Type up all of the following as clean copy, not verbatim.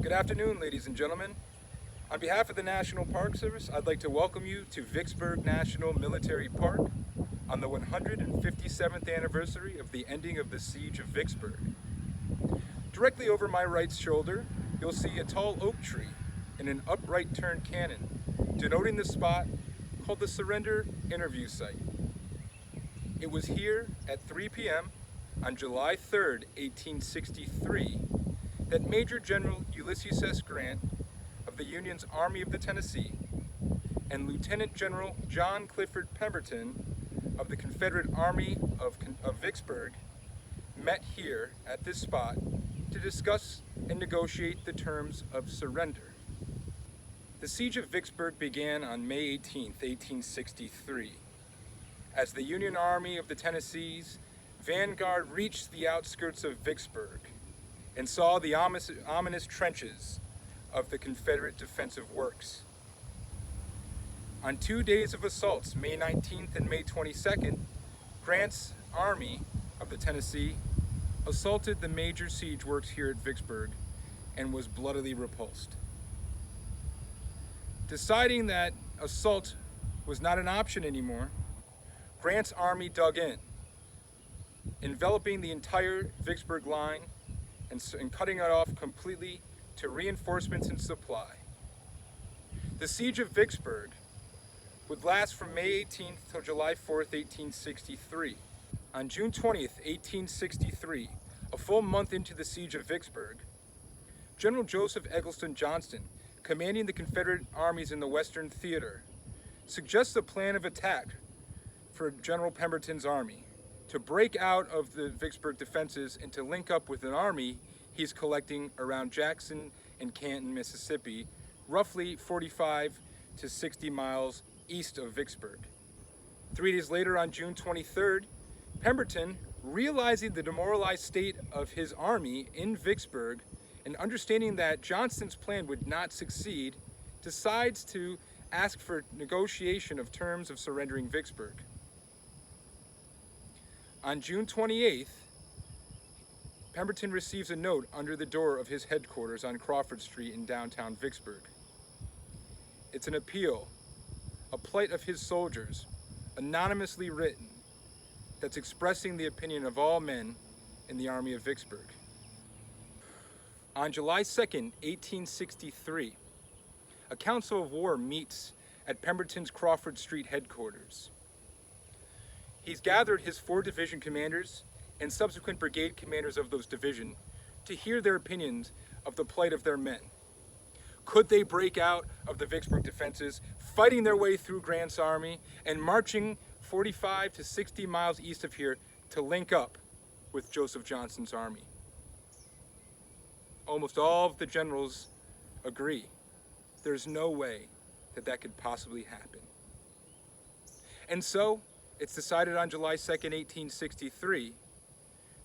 Good afternoon, ladies and gentlemen. On behalf of the National Park Service, I'd like to welcome you to Vicksburg National Military Park on the 157th anniversary of the ending of the Siege of Vicksburg. Directly over my right shoulder, you'll see a tall oak tree and an upright turned cannon, denoting the spot called the Surrender Interview Site. It was here at 3 p.m. on July 3rd, 1863, that Major General Ulysses S. Grant of the Union's Army of the Tennessee and Lieutenant General John Clifford Pemberton of the Confederate Army of Vicksburg met here at this spot to discuss and negotiate the terms of surrender. The Siege of Vicksburg began on May 18, 1863, as the Union Army of the Tennessee's vanguard reached the outskirts of Vicksburg and saw the ominous trenches of the Confederate defensive works. On 2 days of assaults, May 19th and May 22nd, Grant's Army of the Tennessee assaulted the major siege works here at Vicksburg and was bloodily repulsed. Deciding that assault was not an option anymore, Grant's army dug in, enveloping the entire Vicksburg line and cutting it off completely to reinforcements and supply. The Siege of Vicksburg would last from May 18th till July 4th, 1863. On June 20th, 1863, a full month into the Siege of Vicksburg, General Joseph Eggleston Johnston, commanding the Confederate armies in the Western Theater, suggests a plan of attack for General Pemberton's army to break out of the Vicksburg defenses and to link up with an army he's collecting around Jackson and Canton, Mississippi, roughly 45 to 60 miles east of Vicksburg. 3 days later, on June 23rd, Pemberton, realizing the demoralized state of his army in Vicksburg and understanding that Johnston's plan would not succeed, decides to ask for negotiation of terms of surrendering Vicksburg. On June 28th, Pemberton receives a note under the door of his headquarters on Crawford Street in downtown Vicksburg. It's an appeal, a plight of his soldiers, anonymously written, that's expressing the opinion of all men in the Army of Vicksburg. On July 2nd, 1863, a council of war meets at Pemberton's Crawford Street headquarters. He's gathered his 4 division commanders and subsequent brigade commanders of those divisions to hear their opinions of the plight of their men. Could they break out of the Vicksburg defenses, fighting their way through Grant's army and marching 45 to 60 miles east of here to link up with Joseph Johnston's army? Almost all of the generals agree. There's no way that that could possibly happen. And so, it's decided on July 2nd, 1863,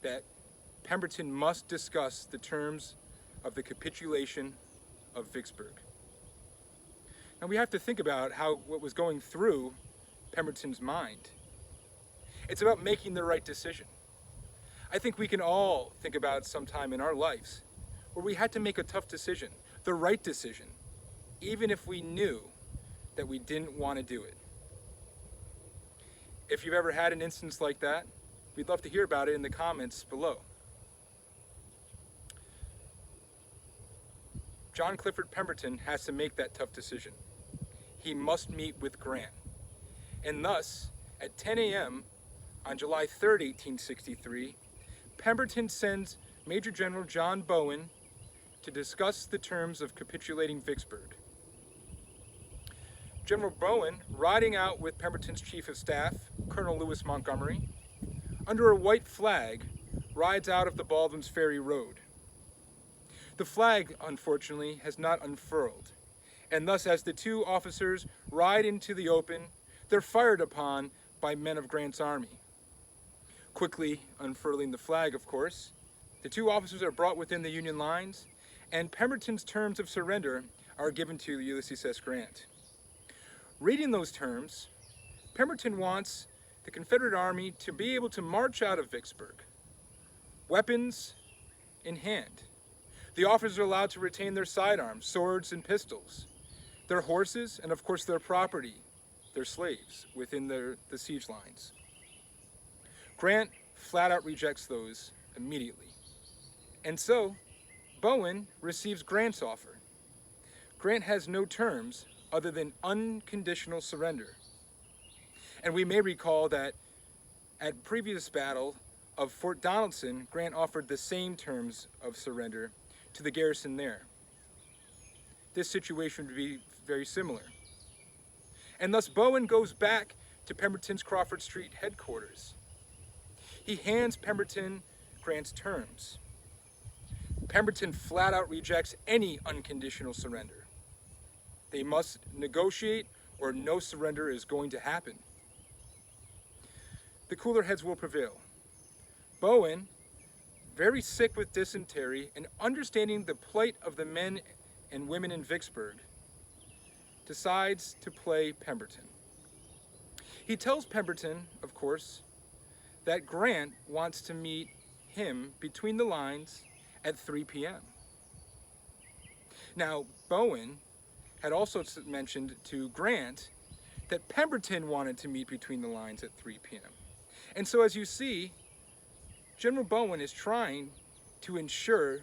that Pemberton must discuss the terms of the capitulation of Vicksburg. Now we have to think about what was going through Pemberton's mind. It's about making the right decision. I think we can all think about some time in our lives where we had to make a tough decision, the right decision, even if we knew that we didn't want to do it. If you've ever had an instance like that, we'd love to hear about it in the comments below. John Clifford Pemberton has to make that tough decision. He must meet with Grant. And thus, at 10 a.m. on July 3rd, 1863, Pemberton sends Major General John Bowen to discuss the terms of capitulating Vicksburg. General Bowen, riding out with Pemberton's Chief of Staff, Colonel Lewis Montgomery, under a white flag, rides out of the Baldwin's Ferry Road. The flag, unfortunately, has not unfurled, and thus as the 2 officers ride into the open, they're fired upon by men of Grant's army. Quickly unfurling the flag, of course, the 2 officers are brought within the Union lines, and Pemberton's terms of surrender are given to Ulysses S. Grant. Reading those terms, Pemberton wants the Confederate Army to be able to march out of Vicksburg, weapons in hand. The officers are allowed to retain their sidearms, swords and pistols, their horses, and of course their property, their slaves, within the siege lines. Grant flat out rejects those immediately. And so, Bowen receives Grant's offer. Grant has no terms other than unconditional surrender. And we may recall that at previous battle of Fort Donaldson, Grant offered the same terms of surrender to the garrison there. This situation would be very similar. And thus Bowen goes back to Pemberton's Crawford Street headquarters. He hands Pemberton Grant's terms. Pemberton flat out rejects any unconditional surrender. They must negotiate or no surrender is going to happen. The cooler heads will prevail. Bowen, very sick with dysentery and understanding the plight of the men and women in Vicksburg, decides to play Pemberton. He tells Pemberton, of course, that Grant wants to meet him between the lines at 3 p.m. Now, Bowen had also mentioned to Grant that Pemberton wanted to meet between the lines at 3 p.m. And so as you see, General Bowen is trying to ensure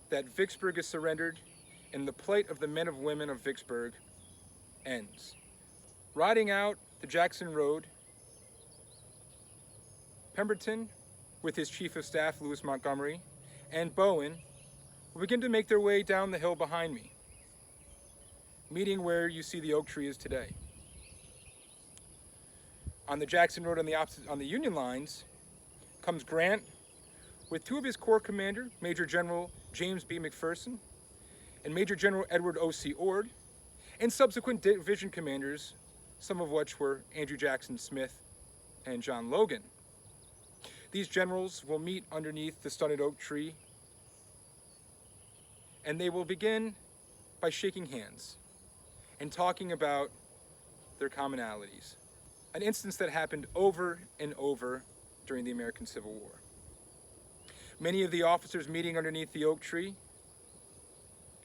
that Vicksburg is surrendered and the plight of the men and women of Vicksburg ends. Riding out the Jackson Road, Pemberton, with his Chief of Staff, Lewis Montgomery, and Bowen will begin to make their way down the hill behind me, meeting where you see the oak tree is today. On the Jackson Road on the Union lines comes Grant with two of his corps commander, Major General James B. McPherson and Major General Edward O.C. Ord, and subsequent division commanders, some of which were Andrew Jackson Smith and John Logan. These generals will meet underneath the stunted oak tree, and they will begin by shaking hands and talking about their commonalities, an instance that happened over and over during the American Civil War. Many of the officers meeting underneath the oak tree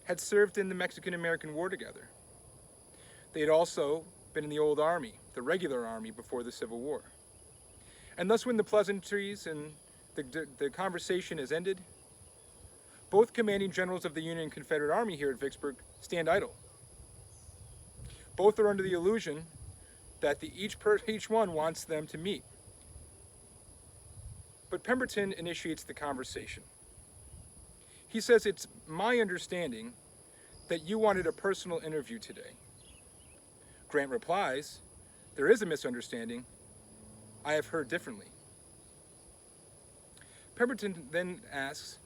had served in the Mexican-American War together. They had also been in the old army, the regular army, before the Civil War. And thus when the pleasantries and the conversation is ended, both commanding generals of the Union and Confederate Army here at Vicksburg stand idle. Both are under the illusion that each one wants them to meet. But Pemberton initiates the conversation. He says, "It's my understanding that you wanted a personal interview today." Grant replies, "There is a misunderstanding. I have heard differently." Pemberton then asks,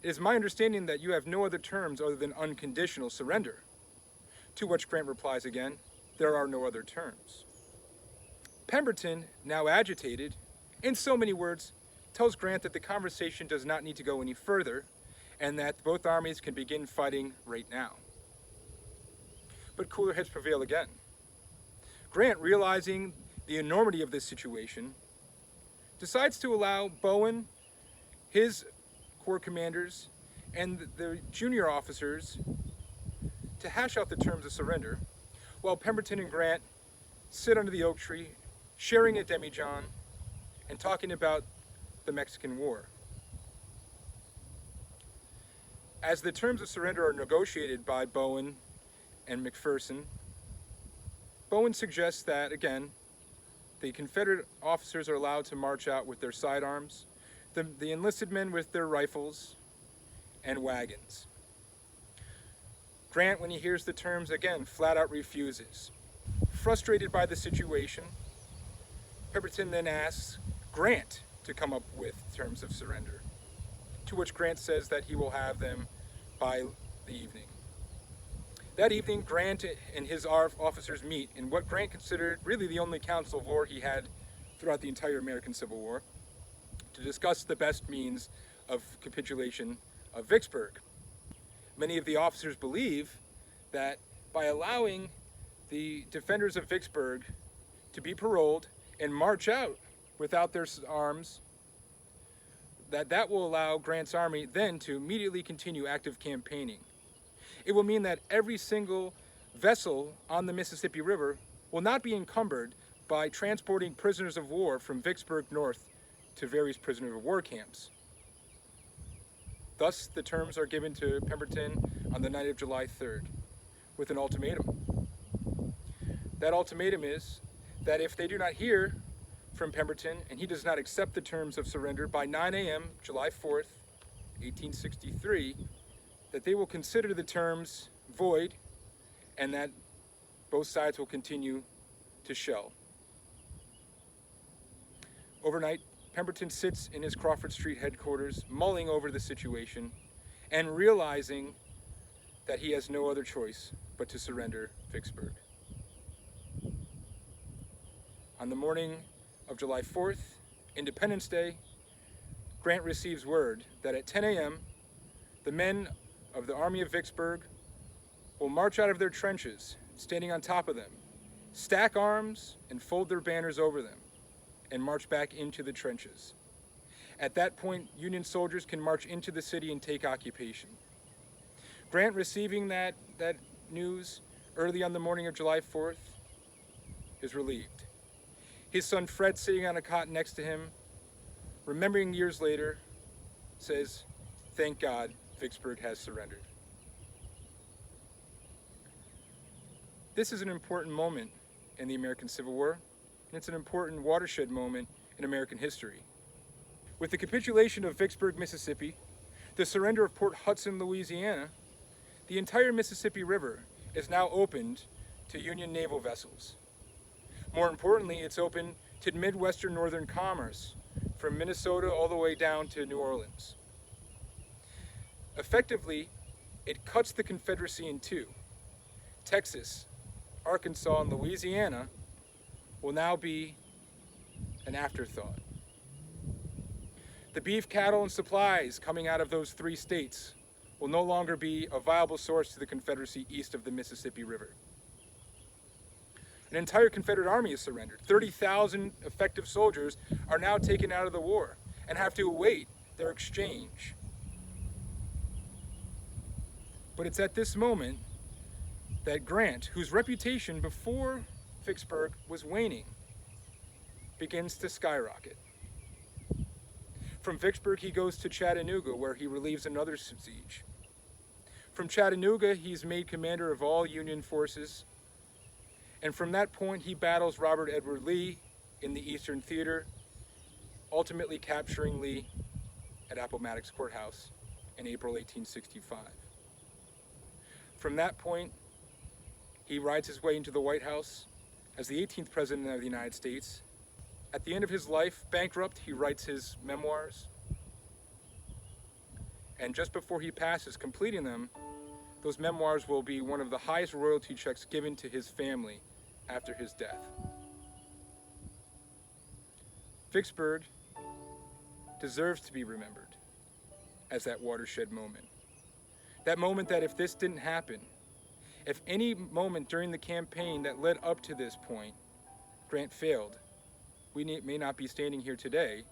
"It is my understanding that you have no other terms other than unconditional surrender." To which Grant replies again, "There are no other terms." Pemberton, now agitated, in so many words, tells Grant that the conversation does not need to go any further and that both armies can begin fighting right now. But cooler heads prevail again. Grant, realizing the enormity of this situation, decides to allow Bowen, his corps commanders, and the junior officers to hash out the terms of surrender, while Pemberton and Grant sit under the oak tree, sharing a demijohn and talking about the Mexican War. As the terms of surrender are negotiated by Bowen and McPherson, Bowen suggests that, again, the Confederate officers are allowed to march out with their sidearms, the enlisted men with their rifles and wagons. Grant, when he hears the terms, again, flat out refuses. Frustrated by the situation, Pemberton then asks Grant to come up with terms of surrender, to which Grant says that he will have them by the evening. That evening, Grant and his officers meet in what Grant considered really the only council of war he had throughout the entire American Civil War, to discuss the best means of capitulation of Vicksburg. Many of the officers believe that by allowing the defenders of Vicksburg to be paroled and march out without their arms, that will allow Grant's army then to immediately continue active campaigning. It will mean that every single vessel on the Mississippi River will not be encumbered by transporting prisoners of war from Vicksburg north to various prisoner of war camps. Thus, the terms are given to Pemberton on the night of July 3rd with an ultimatum. That ultimatum is that if they do not hear from Pemberton and he does not accept the terms of surrender by 9 a.m. July 4th, 1863, that they will consider the terms void and that both sides will continue to shell. Overnight, Pemberton sits in his Crawford Street headquarters, mulling over the situation and realizing that he has no other choice but to surrender Vicksburg. On the morning of July 4th, Independence Day, Grant receives word that at 10 a.m., the men of the Army of Vicksburg will march out of their trenches, standing on top of them, stack arms and fold their banners over them, and march back into the trenches. At that point, Union soldiers can march into the city and take occupation. Grant, receiving that news early on the morning of July 4th, is relieved. His son Fred, sitting on a cot next to him, remembering years later, says, "Thank God, Vicksburg has surrendered." This is an important moment in the American Civil War, and it's an important watershed moment in American history. With the capitulation of Vicksburg, Mississippi, the surrender of Port Hudson, Louisiana, the entire Mississippi River is now opened to Union naval vessels. More importantly, it's open to Midwestern northern commerce, from Minnesota all the way down to New Orleans. Effectively, it cuts the Confederacy in two. Texas, Arkansas, and Louisiana will now be an afterthought. The beef, cattle, and supplies coming out of those three states will no longer be a viable source to the Confederacy east of the Mississippi River. An entire Confederate army is surrendered. 30,000 effective soldiers are now taken out of the war and have to await their exchange. But it's at this moment that Grant, whose reputation before Vicksburg was waning, begins to skyrocket. From Vicksburg, he goes to Chattanooga, where he relieves another siege. From Chattanooga, he's made commander of all Union forces. And from that point, he battles Robert Edward Lee in the Eastern Theater, ultimately capturing Lee at Appomattox Courthouse in April 1865. From that point, he rides his way into the White House as the 18th President of the United States. At the end of his life, bankrupt, he writes his memoirs. And just before he passes, completing them, those memoirs will be one of the highest royalty checks given to his family after his death. Vicksburg deserves to be remembered as that watershed moment. That moment that if this didn't happen, if any moment during the campaign that led up to this point, Grant failed, we may not be standing here today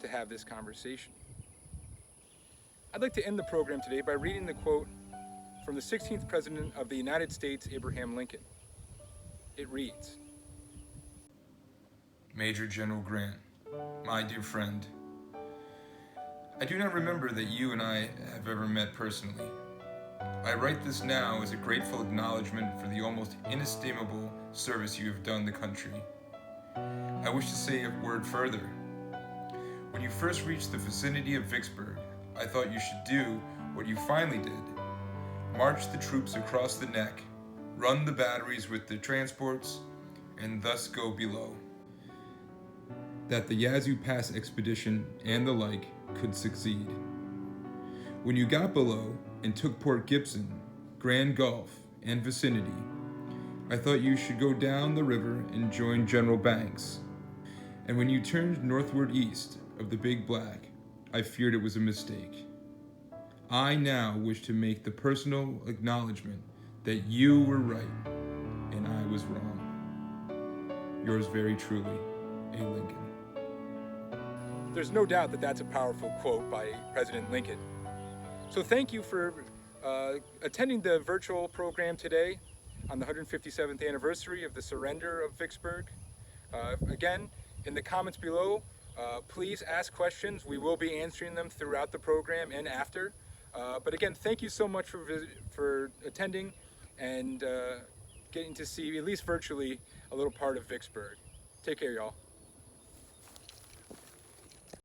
to have this conversation. I'd like to end the program today by reading the quote from the 16th President of the United States, Abraham Lincoln. It reads, "Major General Grant, my dear friend, I do not remember that you and I have ever met personally. I write this now as a grateful acknowledgement for the almost inestimable service you have done the country. I wish to say a word further. When you first reached the vicinity of Vicksburg, I thought you should do what you finally did. March the troops across the neck, run the batteries with the transports, and thus go below. That the Yazoo Pass expedition and the like could succeed. When you got below and took Port Gibson, Grand Gulf, and vicinity, I thought you should go down the river and join General Banks. And when you turned northward east of the Big Black, I feared it was a mistake. I now wish to make the personal acknowledgement that you were right and I was wrong. Yours very truly, A. Lincoln." There's no doubt that that's a powerful quote by President Lincoln. So thank you for attending the virtual program today on the 157th anniversary of the surrender of Vicksburg. Again, in the comments below, please ask questions. We will be answering them throughout the program and after. But again, thank you so much for attending and getting to see, at least virtually, a little part of Vicksburg. Take care, y'all.